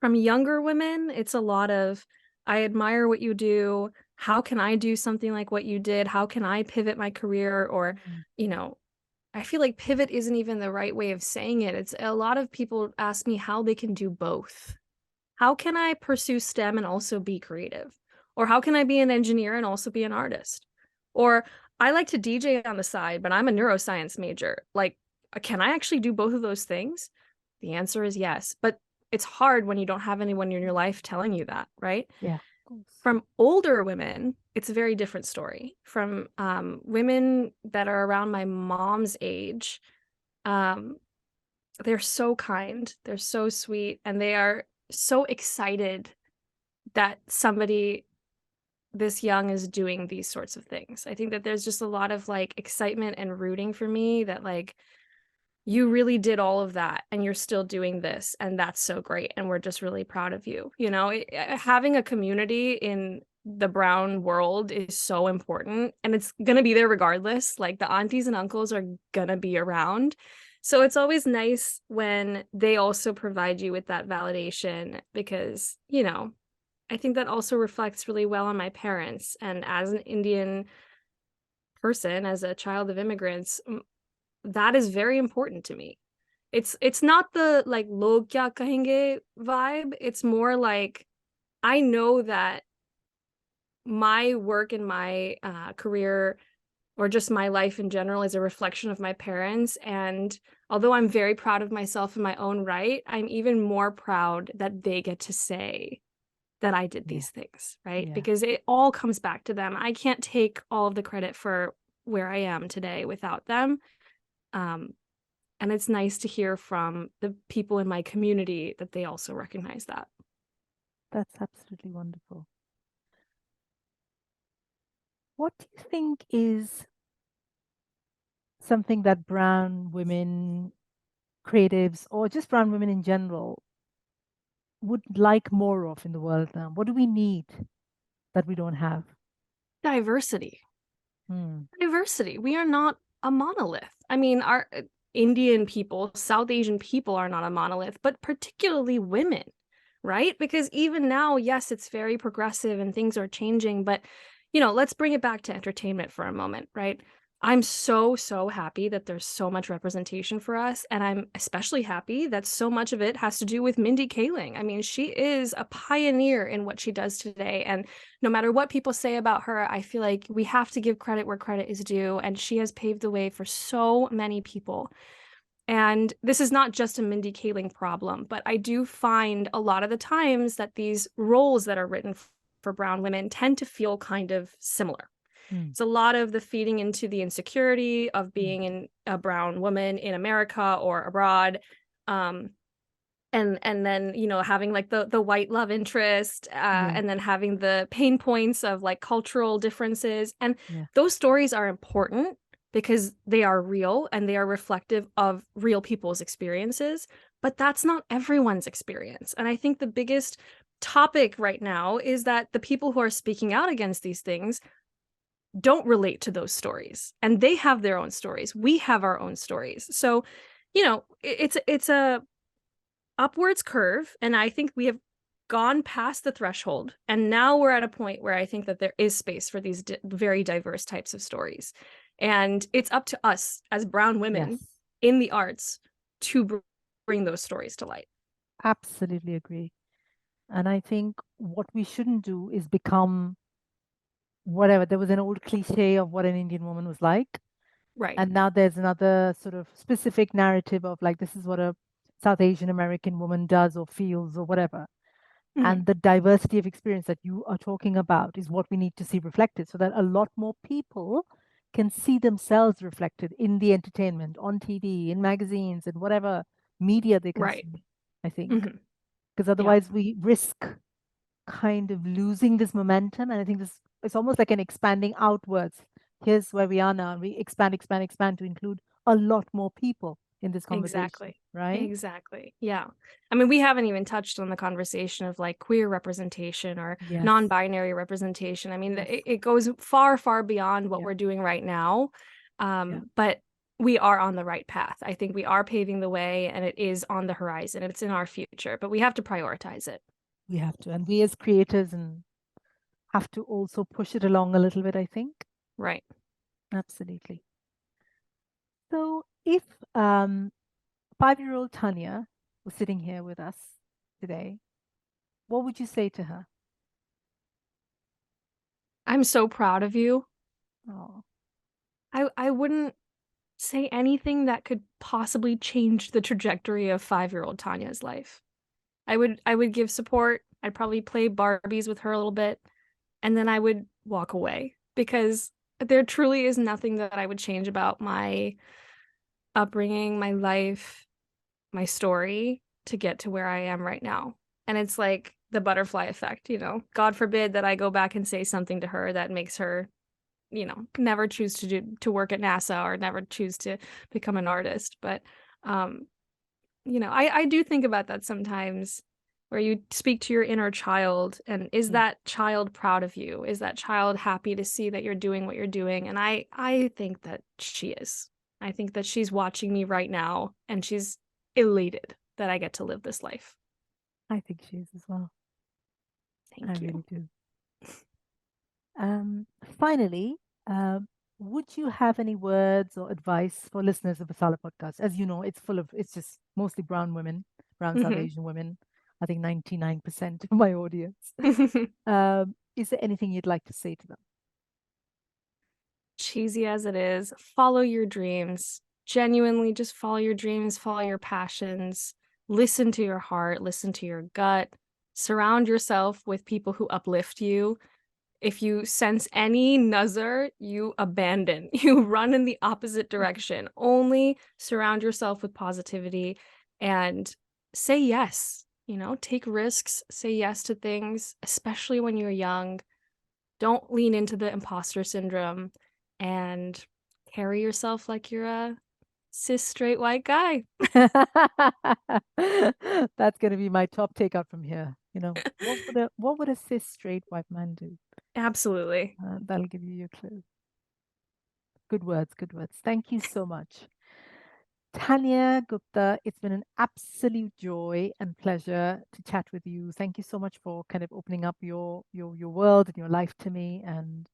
from younger women, it's a lot of, I admire what you do. How can I do something like what you did? How can I pivot my career? Or, Mm. you know, I feel like pivot isn't even the right way of saying it. It's a lot of people ask me how they can do both. How can I pursue STEM and also be creative? Or how can I be an engineer and also be an artist? Or I like to DJ on the side, but I'm a neuroscience major. Like, can I actually do both of those things? The answer is yes. But it's hard when you don't have anyone in your life telling you that, right? Yeah, of course. From older women, it's a very different story. From women that are around my mom's age, um, they're so kind, they're so sweet, and they are so excited that somebody this young is doing these sorts of things. I think that there's just a lot of like excitement and rooting for me that like you really did all of that and you're still doing this and that's so great and we're just really proud of you. You know, having a community in the brown world is so important and it's going to be there regardless. Like the aunties and uncles are going to be around. So it's always nice when they also provide you with that validation because, you know, I think that also reflects really well on my parents. And as an Indian person, as a child of immigrants, that is very important to me. It's not the like log kya kahenge vibe. It's more like I know that my work and my career or just my life in general is a reflection of my parents. And although I'm very proud of myself in my own right, I'm even more proud that they get to say that I did Yeah, these things, right? yeah. Because it all comes back to them. I can't take all of the credit for where I am today without them. Um, and it's nice to hear from the people in my community that they also recognize that. That's absolutely wonderful. What do you think is something that brown women, creatives, or just brown women in general would like more of in the world now? What do we need that we don't have? Diversity. Hmm. Diversity. We are not a monolith. I mean, our Indian people, South Asian people are not a monolith, but particularly women, right? Because even now, yes, it's very progressive and things are changing, but you know, let's bring it back to entertainment for a moment, right? I'm so, so happy that there's so much representation for us. And I'm especially happy that so much of it has to do with Mindy Kaling. I mean, she is a pioneer in what she does today. And no matter what people say about her, I feel like we have to give credit where credit is due. And she has paved the way for so many people. And this is not just a Mindy Kaling problem, but I do find a lot of the times that these roles that are written for brown women tend to feel kind of similar. Hmm. It's a lot of the feeding into the insecurity of Hmm. being a brown woman in America or abroad. Um, and then you know having like the white love interest Yeah, and then having the pain points of like cultural differences and yeah, those stories are important because they are real and they are reflective of real people's experiences but that's not everyone's experience and I think the biggest topic right now is that the people who are speaking out against these things don't relate to those stories and they have their own stories we have our own stories so you know it's a upwards curve and I think we have gone past the threshold and now we're at a point where I think that there is space for these very diverse types of stories and it's up to us as brown women yes, in the arts to bring those stories to light. absolutely agree. And I think what we shouldn't do is become whatever. There was an old cliche of what an Indian woman was like. Right. And now there's another sort of specific narrative of like, this is what a South Asian American woman does or feels or whatever. Mhm. And the diversity of experience that you are talking about is what we need to see reflected so that a lot more people can see themselves reflected in the entertainment, on TV, in magazines, and whatever media they Right. consume, I think. Mhm. Because Yeah, otherwise we risk kind of losing this momentum. And I think this it's almost like an expanding outwards. Here's where we are now. And we expand, expand, expand to include a lot more people in this conversation, exactly. right? Exactly. Yeah. I mean, we haven't even touched on the conversation of like queer representation or Yes, non-binary representation. I mean, yes, it goes far, far beyond what yeah, we're doing right now. yeah. But we are on the right path. I think we are paving the way and it is on the horizon. It's in our future, but we have to prioritize it. We have to. And we as creators and have to also push it along a little bit, I think. Right. Absolutely. So if 5-year-old Tanya was sitting here with us today, what would you say to her? I'm so proud of you. Oh, I wouldn't say anything that could possibly change the trajectory of 5-year-old Tanya's life. I would give support. I'd probably play Barbies with her a little bit, and then I would walk away because there truly is nothing that I would change about my upbringing, my life, my story to get to where I am right now. And it's like the butterfly effect, you know. God forbid that I go back and say something to her that makes her, you know, never choose to work at NASA or never choose to become an artist. But um you know, I do think about that sometimes where you speak to your inner child and is mm, that child proud of you? Is that child happy to see that you're doing what you're doing? And I think that she is. I think that she's watching me right now and she's elated that I get to live this life. I think she is as well. I Thank you. really do. Finally, would you have any words or advice for listeners of the Sala podcast? As you know, it's just mostly brown women, brown South Mhm. Asian women. I think 99% of my audience. Is there anything you'd like to say to them? Cheesy as it is, follow your dreams. Genuinely just follow your dreams, follow your passions, listen to your heart, listen to your gut, surround yourself with people who uplift you. If you sense any nuzzer, you abandon. You run in the opposite direction. Only surround yourself with positivity and say yes. You know, take risks, say yes to things, especially when you're young. Don't lean into the imposter syndrome and carry yourself like you're a cis straight white guy. That's going to be my top takeout from here. What would a cis straight white man do? Absolutely. That'll give you your clue. Good words, good words. Thank you so much. Tanya Gupta, it's been an absolute joy and pleasure to chat with you. Thank you so much for kind of opening up your world and your life to me and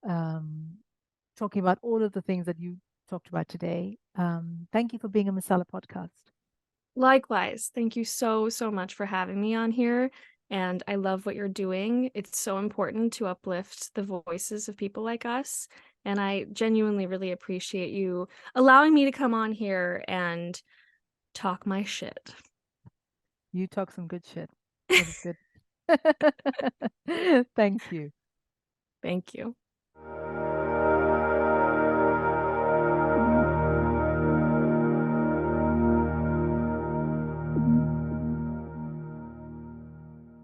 um, talking about all of the things that you talked about today. Thank you for being a Masala podcast. Likewise. Thank you so, so much for having me on here. And I love what you're doing. It's so important to uplift the voices of people like us. And I genuinely really appreciate you allowing me to come on here and talk my shit. You talk some good shit. It was good. Thank you. Thank you.